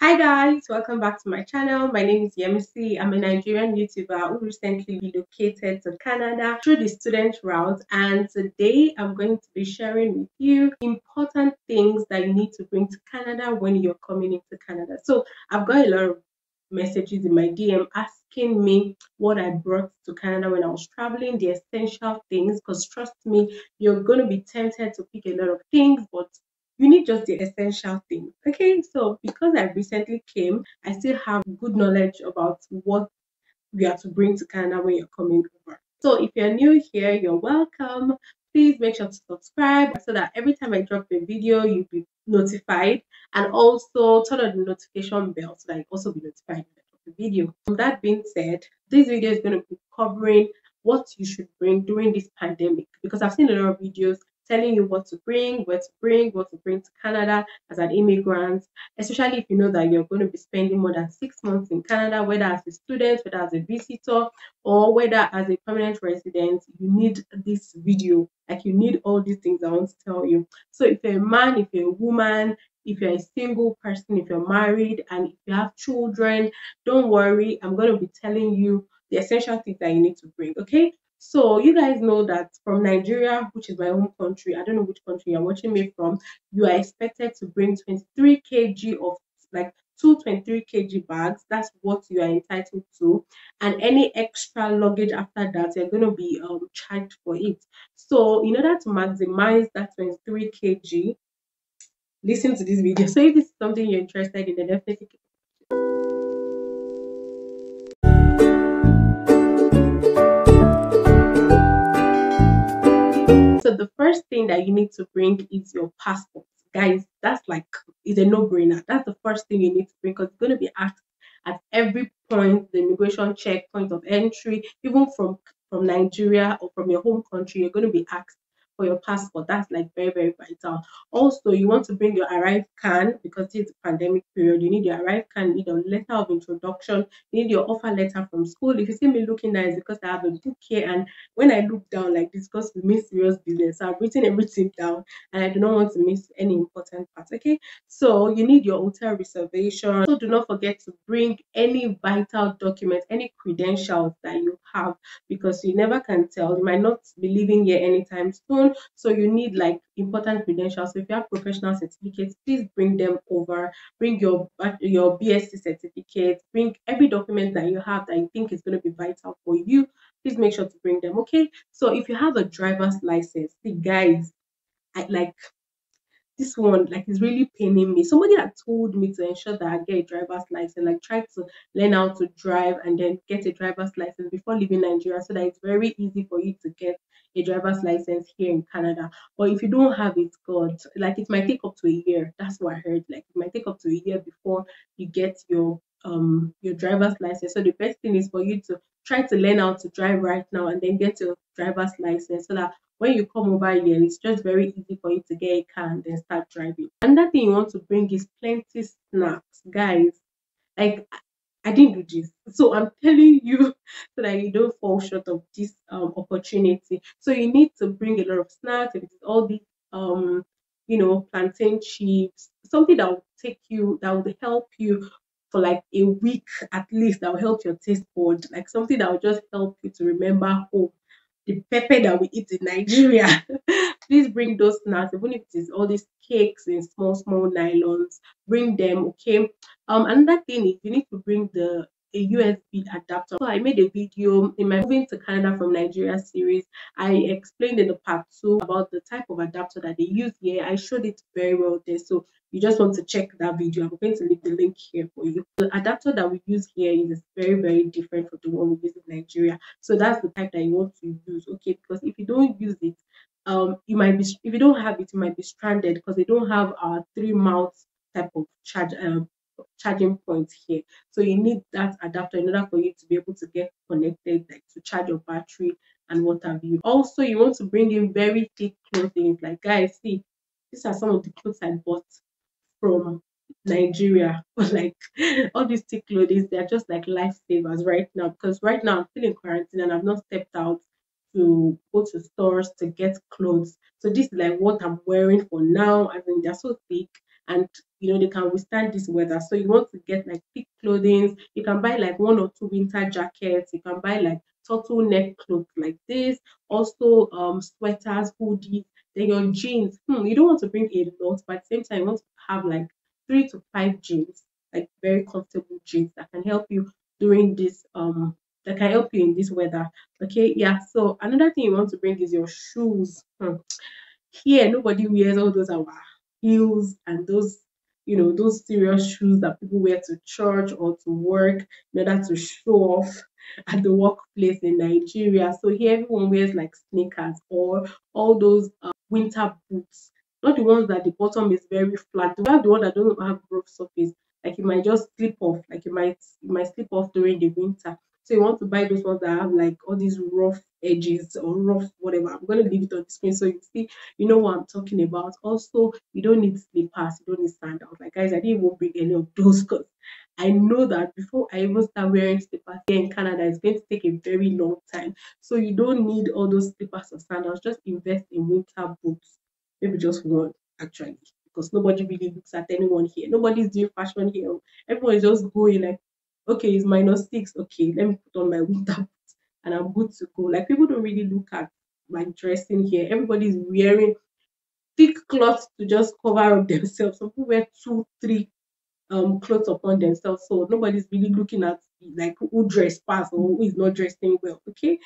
Hi guys, welcome back to my channel. My name is Yemisi. I'm a Nigerian YouTuber who recently relocated to Canada through the student route, and today I'm going to be sharing with you important things that you need to bring to Canada when you're coming into Canada. So I've got a lot of messages in my DM asking me what I brought to Canada when I was traveling, the essential things, because trust me, you're going to be tempted to pick a lot of things, but you need just the essential things. Okay, so because I recently came, I still have good knowledge about what we are to bring to Canada when you're coming over. So if you're new here, you're welcome. Please make sure to subscribe so that every time I drop a video, you'll be notified, and also turn on the notification bell so that you also be notified when I drop a video. With that being said, this video is going to be covering what you should bring during this pandemic, because I've seen a lot of videos telling you what to bring, where to bring, what to bring to Canada as an immigrant, especially if you know that you're going to be spending more than 6 months in Canada, whether as a student, whether as a visitor, or whether as a permanent resident. You need this video, like you need all these things I want to tell you. So if you're a man, if you're a woman, if you're a single person, if you're married, and if you have children, don't worry, I'm going to be telling you the essential things that you need to bring. Okay, so you guys know that from Nigeria, which is my home country, I don't know which country you're watching me from, you are expected to bring 23 kg of, like, 223 kg bags. That's what you are entitled to, and any extra luggage after that, you're going to be charged for it. So in order to maximize that 23 kg, listen to this video. So if this is something you're interested in, then definitely keep. So the first thing that you need to bring is your passport. Guys, that's like, it's a no-brainer. That's the first thing you need to bring, because it's going to be asked at every point, the immigration check, point of entry, even from Nigeria or from your home country, you're going to be asked for your passport. That's like very, very vital. Also, you want to bring your arrive can, because it's a pandemic period. You need your arrive can, you need a letter of introduction, you need your offer letter from school. If you see me looking nice, because I have a book here, and when I look down like this, because we mean serious business, so I've written everything down and I do not want to miss any important part. Okay, so you need your hotel reservation. So do not forget to bring any vital documents, any credentials that you have, because you never can tell, you might not be living here anytime soon. So you need like important credentials. So if you have professional certificates, please bring them over. Bring your BSc certificate, bring every document that you have that you think is going to be vital for you. Please make sure to bring them. Okay, so if you have a driver's license, see guys, I like this one, like, is really paining me. Somebody had told me to ensure that I get a driver's license, like try to learn how to drive and then get a driver's license before leaving Nigeria, so that it's very easy for you to get a driver's license here in Canada. But if you don't have it, God, like, it might take up to a year. That's what I heard. Like, it might take up to a year before you get your driver's license. So the best thing is for you to try to learn how to drive right now and then get your driver's license, so that when you come over here, it's just very easy for you to get a car and then start driving. Another thing you want to bring is plenty snacks, guys. Like, I didn't do this, so I'm telling you so that you don't fall short of this opportunity. So you need to bring a lot of snacks. If it's all these plantain chips, something that will that will help you for like a week at least. That will help your taste bud, like something that will just help you to remember home, the pepper that we eat in Nigeria. Please bring those snacks, even if it is all these cakes in small, small nylons. Bring them, okay? Another thing is you need to bring a USB adapter. So I made a video in my moving to Canada from Nigeria series. I explained in the part 2 about the type of adapter that they use here. I showed it very well there. So you just want to check that video. I'm going to leave the link here for you. The adapter that we use here is very, very different from the one we use in Nigeria. So that's the type that you want to use, okay? Because if you don't use it, you might be, if you don't have it, you might be stranded, because they don't have our 3 mouth type of charging point here. So you need that adapter in order for you to be able to get connected, like to charge your battery and what have you. Also, you want to bring in very thick clothing. Like, guys, see, these are some of the clothes I bought from Nigeria. But like, all these thick clothing, they're just like lifesavers right now, because right now I'm still in quarantine and I've not stepped out to go to stores to get clothes. So this is like what I'm wearing for now. I mean, they're so thick and they can withstand this weather. So you want to get like thick clothing. You can buy like 1 or 2 winter jackets. You can buy like turtleneck clothes like this. Also, sweaters, hoodies. Then your jeans. You don't want to bring a lot, but at the same time, you want to have like 3 to 5 jeans, like very comfortable jeans that can help you during this that can help you in this weather. Okay, yeah. So another thing you want to bring is your shoes. Here, nobody wears all those our heels and those serious shoes that people wear to church or to work in order to show off at the workplace in Nigeria. So here, everyone wears like sneakers or all those winter boots, not the ones that the bottom is very flat. You have the one that don't have rough surface, like you might just slip off, like you might slip off during the winter. So you want to buy those ones that have like all these rough edges or rough whatever. I'm gonna leave it on the screen so you see, you know what I'm talking about. Also, you don't need slippers, you don't need sandals. Like guys, I didn't even bring any of those because I know that before I even start wearing slippers here in Canada, it's going to take a very long time. So you don't need all those slippers or sandals. Just invest in winter boots. Maybe just one actually. Because nobody really looks at anyone here. Nobody's doing fashion here. Everyone is just going like, okay, it's -6. Okay, let me put on my winter boots and I'm good to go. Like people don't really look at like dressing here. Everybody's wearing thick cloths to just cover up themselves. Some people wear 2, 3 clothes upon themselves. So nobody's really looking at like who dressed fast or who is not dressing well. Okay.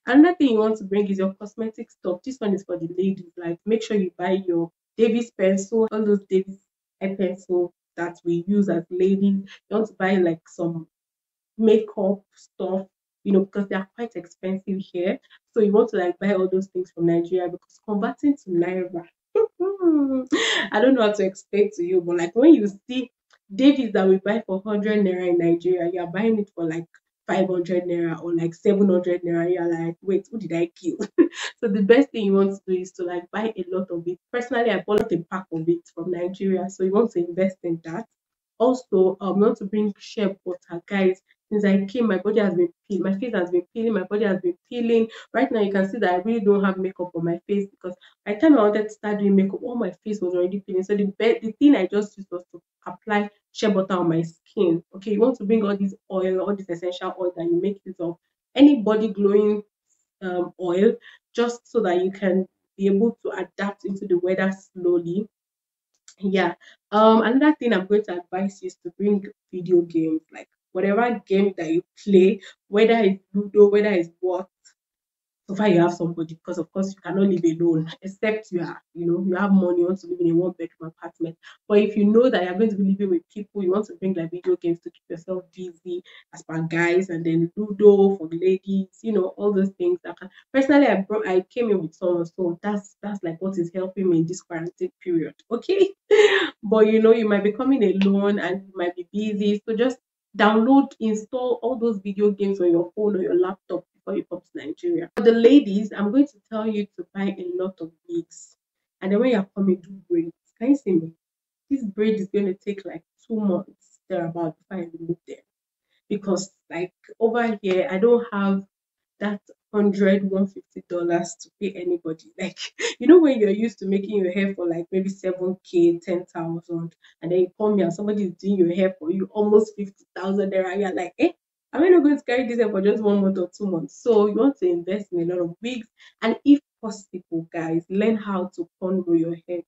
Another thing you want to bring is your cosmetic stuff. This one is for the ladies. Like make sure you buy your Davis pencil, all those Davis eye pencil that we use as ladies. You want to buy like some makeup stuff, because they are quite expensive here. So you want to like buy all those things from Nigeria because converting to Naira, I don't know how to explain to you, but like when you see Davies that we buy for 100 naira in Nigeria, you are buying it for like 500 naira or like 700 naira. You're like, wait, who did I kill? So the best thing you want to do is to like buy a lot of it. Personally, I bought a pack of it from Nigeria, so you want to invest in that. Also, you want to bring shea butter, guys. Since I came, my body has been peeling, my face has been peeling, my body has been peeling. Right now, you can see that I really don't have makeup on my face because by the time I wanted to start doing makeup, all my face was already peeling. So the thing I just used was to apply shea butter on my skin. Okay, you want to bring all this oil, all this essential oil that you make use of, any body glowing oil, just so that you can be able to adapt into the weather slowly. Yeah. Another thing I'm going to advise you is to bring video games, like whatever game that you play, whether it's Ludo, whether it's what, so far you have somebody, because of course you cannot live alone except you have money, you want to live in a 1 bedroom apartment. But if you know that you're going to be living with people, you want to bring like video games to keep yourself busy as per guys, and then Ludo for the ladies, all those things that can. Personally, I came in with someone, so that's like what is helping me in this quarantine period. Okay. But you might be coming alone and you might be busy, so just download, install all those video games on your phone or your laptop before you come to Nigeria. For the ladies, I'm going to tell you to buy a lot of wigs. And then when you're coming, do braids. Can you see me? This braid is going to take like 2 months thereabout before I remove them. Because like over here, I don't have that $150 to pay anybody. Like, when you're used to making your hair for like maybe 7K, 10,000, and then you come here and somebody is doing your hair for you almost 50,000 there, and you're like, am I not going to carry this hair for just 1 month or 2 months? So you want to invest in a lot of wigs, and if possible, guys, learn how to cornrow your hair.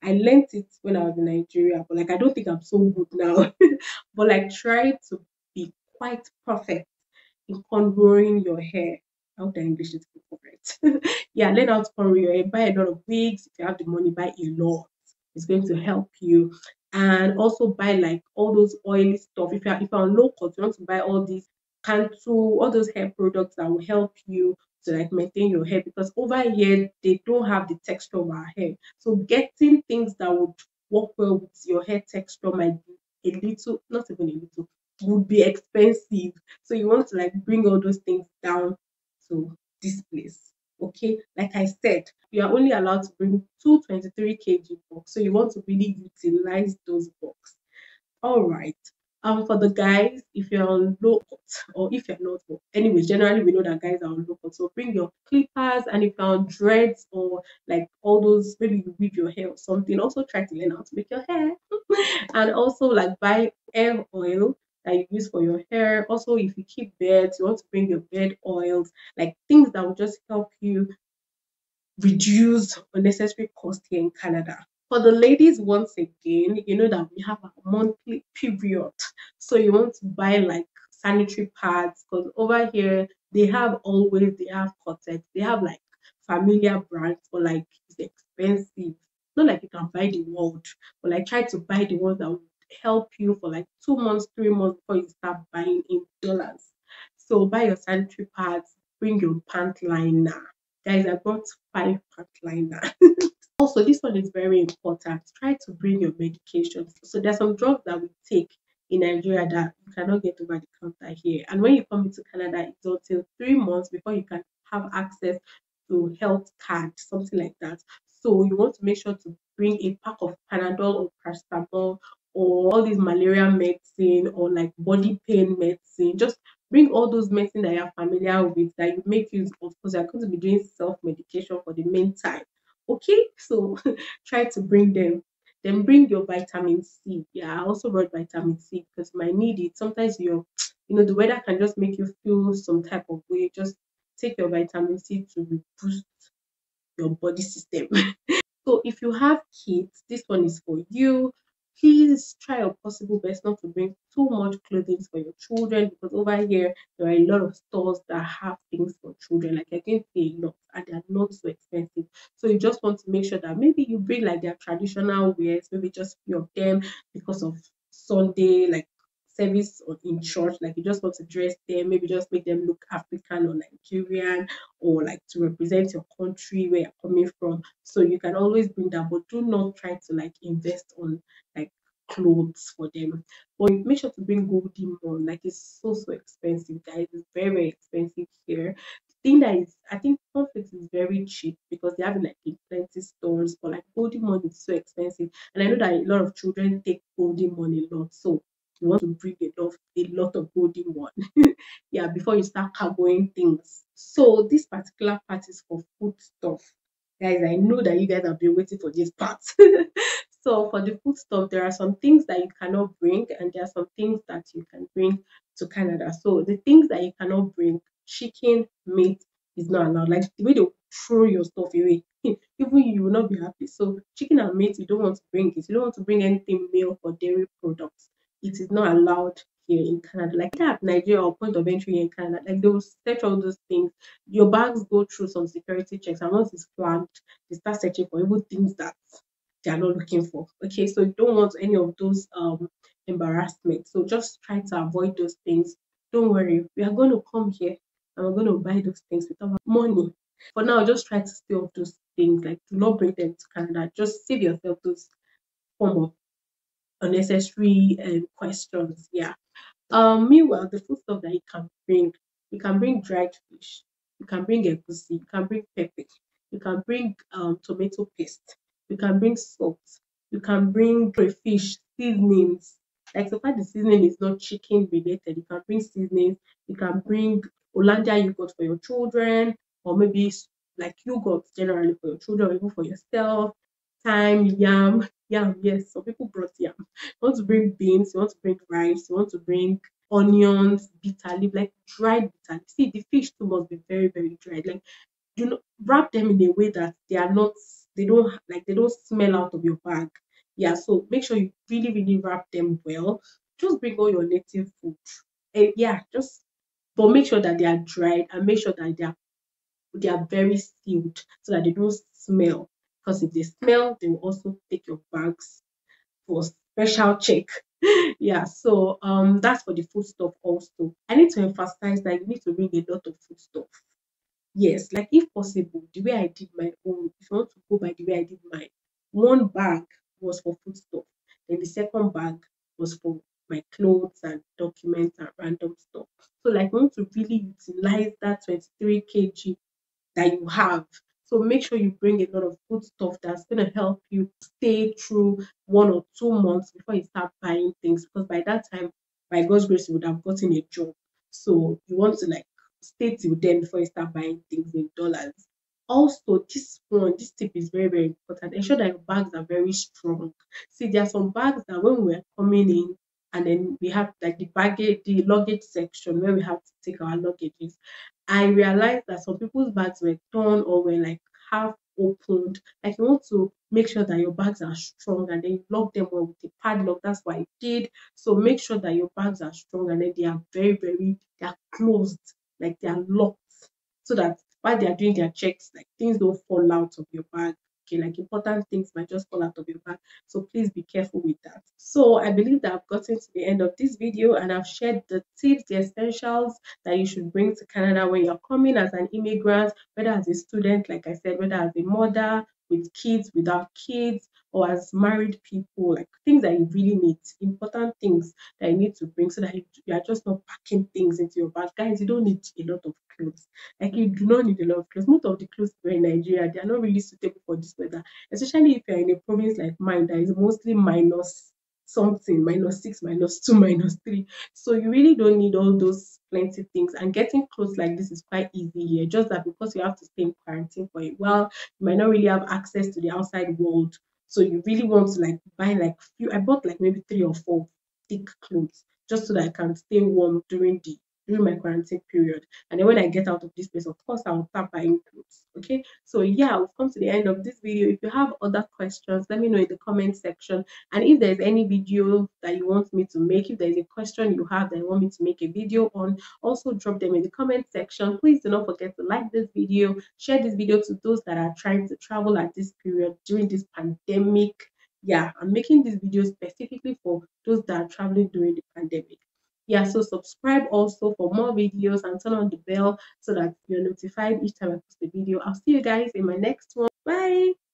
I learned it when I was in Nigeria, but like I don't think I'm so good now. But like try to be quite perfect in cornrowing your hair. I hope the English is correct. Yeah, learn how to cornrow your hair. Buy a lot of wigs. If you have the money, buy a lot. It's going to help you. And also buy like all those oily stuff. If you're on low cost, you want to buy all these Cantu, all those hair products that will help you to like maintain your hair, because over here they don't have the texture of our hair. So getting things that would work well with your hair texture might be a little, not even a little, would be expensive. So you want to like bring all those things down to this place. Okay, like I said, you are only allowed to bring 223 kg box. So you want to really utilize those box. All right. For the guys, if you're on low cut or if you're not, but anyways, generally we know that guys are on low cut. So bring your clippers, and if you're on dreads or like all those, maybe you weave your hair or something, also try to learn how to make your hair. And also like buy hair oil that you use for your hair. Also, if you keep beds, you want to bring your bed oils, like things that will just help you reduce unnecessary cost here in Canada. For the ladies, once again, you know that we have a monthly period. So you want to buy like sanitary pads, because over here they have always, they have Cortex, they have like familiar brands, but like it's expensive. Not like you can buy the world, but like try to buy the ones that will help you for like 2 months, 3 months before you start buying in dollars. So buy your sanitary pads, bring your pant liner. Guys, I bought 5 pant liner. Also, this one is very important. Try to bring your medications. So there's some drugs that we take in Nigeria that you cannot get over the counter here. And when you come into Canada, it's until 3 months before you can have access to health card, something like that. So you want to make sure to bring a pack of Panadol or paracetamol or all these malaria medicine or like body pain medicine. Just bring all those medicine that you're familiar with that you make use of, because you're going to be doing self-medication for the meantime. Okay, so try to bring them. Then bring your vitamin C. Yeah, I also brought vitamin C because you might need it. Sometimes the weather can just make you feel some type of way. Just take your vitamin C to boost your body system. So if you have kids, this one is for you. Please try your possible best not to bring too much clothing for your children, because over here there are a lot of stores that have things for children. Like I can say a lot, and they are not so expensive. So you just want to make sure that maybe you bring like their traditional wears, maybe just few of them because of Sunday, like service or in church, like you just want to dress them, maybe just make them look African or Nigerian, or like to represent your country where you're coming from. So you can always bring that, but do not try to like invest on like clothes for them. But make sure to bring golden one. Like it's so expensive, guys. It's very expensive here. The thing that is, I think Comfort is very cheap because they have it like in plenty stores, but like golden one is so expensive. And I know that a lot of children take golden one a lot. So you want to bring a lot of golden one. Yeah, before you start cargoing things. So this particular part is for food stuff. Guys, I know that you guys have been waiting for this part. So for the food stuff, there are some things that you cannot bring, and there are some things that you can bring to Canada. So the things that you cannot bring, chicken, meat is not allowed. Like the way they throw your stuff away, even you will not be happy. So chicken and meat, you don't want to bring it. You don't want to bring anything milk or dairy products. It is not allowed here in Canada. Like that Nigeria or point of entry in Canada, like they will search all those things. Your bags go through some security checks, and once it's flagged, they start searching for even things that they are not looking for. Okay, so you don't want any of those embarrassment. So just try to avoid those things. Don't worry, we are going to come here and we're going to buy those things with our money. For now, just try to stay off those things. Like do not bring them to Canada. Just save yourself those form of unnecessary questions. Yeah. Meanwhile, the food stuff that you can bring dried fish, you can bring egusi, you can bring pepper, you can bring tomato paste, you can bring salt, you can bring crayfish seasonings. Like so far the seasoning is not chicken related, you can bring seasonings, you can bring Hollandia yogurt for your children, or maybe like yogurt generally for your children, or even for yourself. Thyme, yam, yes, some people brought yam. You want to bring beans, you want to bring rice, you want to bring onions, bitter leaf, like dried bitter leaf. See, the fish too must be very, very dried. Like, wrap them in a way that they don't smell out of your bag. Yeah, so make sure you really, really wrap them well. Just bring all your native food. And yeah, but make sure that they are dried, and make sure that they are very sealed so that they don't smell. Because if they smell, they will also take your bags for special check. Yeah, so that's for the food stuff also. I need to emphasize that you need to bring a lot of food stuff. Yes, like if possible, the way I did my own, if you want to go by the way I did mine, one bag was for food stuff, then the second bag was for my clothes and documents and random stuff. So like I want to really utilize that 23 kg that you have. So make sure you bring a lot of food stuff that's going to help you stay through 1 or 2 months before you start buying things. Because by that time, by God's grace you would have gotten a job. So you want to like stay till then before you start buying things in dollars. Also, this tip is very, very important. Ensure that your bags are very strong. See, there are some bags that when we're coming in and then we have like the luggage section where we have to take our luggages. I realized that some people's bags were torn or were like half opened. Like you want to make sure that your bags are strong and then you lock them well with a padlock. That's what I did. So make sure that your bags are strong and then they are they are closed, like they are locked, so that while they are doing their checks, like things don't fall out of your bag. Okay, like important things might just fall out of your bag. So please be careful with that. So I believe that I've gotten to the end of this video and I've shared the tips, the essentials that you should bring to Canada when you're coming as an immigrant, whether as a student, like I said, whether as a mother with kids, without kids, or as married people, like things that you really need, important things that you need to bring so that you are just not packing things into your bag. Guys, you don't need a lot of clothes. Like you do not need a lot of clothes. Most of the clothes we wear in Nigeria, they are not really suitable for this weather, especially if you're in a province like mine that is mostly minus something, -6, -2, -3. So you really don't need all those plenty things. And getting clothes like this is quite easy here. Just that because you have to stay in quarantine for a while, you might not really have access to the outside world. So you really want to like buy like few. I bought like maybe 3 or 4 thick clothes just so that I can stay warm during my quarantine period. And then when I get out of this place, of course, I'll start buying clothes. Okay. So yeah, we've come to the end of this video. If you have other questions, let me know in the comment section. And if there's any video that you want me to make, if there's a question you have that you want me to make a video on, also drop them in the comment section. Please do not forget to like this video, share this video to those that are trying to travel at this period during this pandemic. Yeah, I'm making this video specifically for those that are traveling during the pandemic. Yeah, so subscribe also for more videos and turn on the bell so that you're notified each time I post a video. I'll see you guys in my next one. Bye.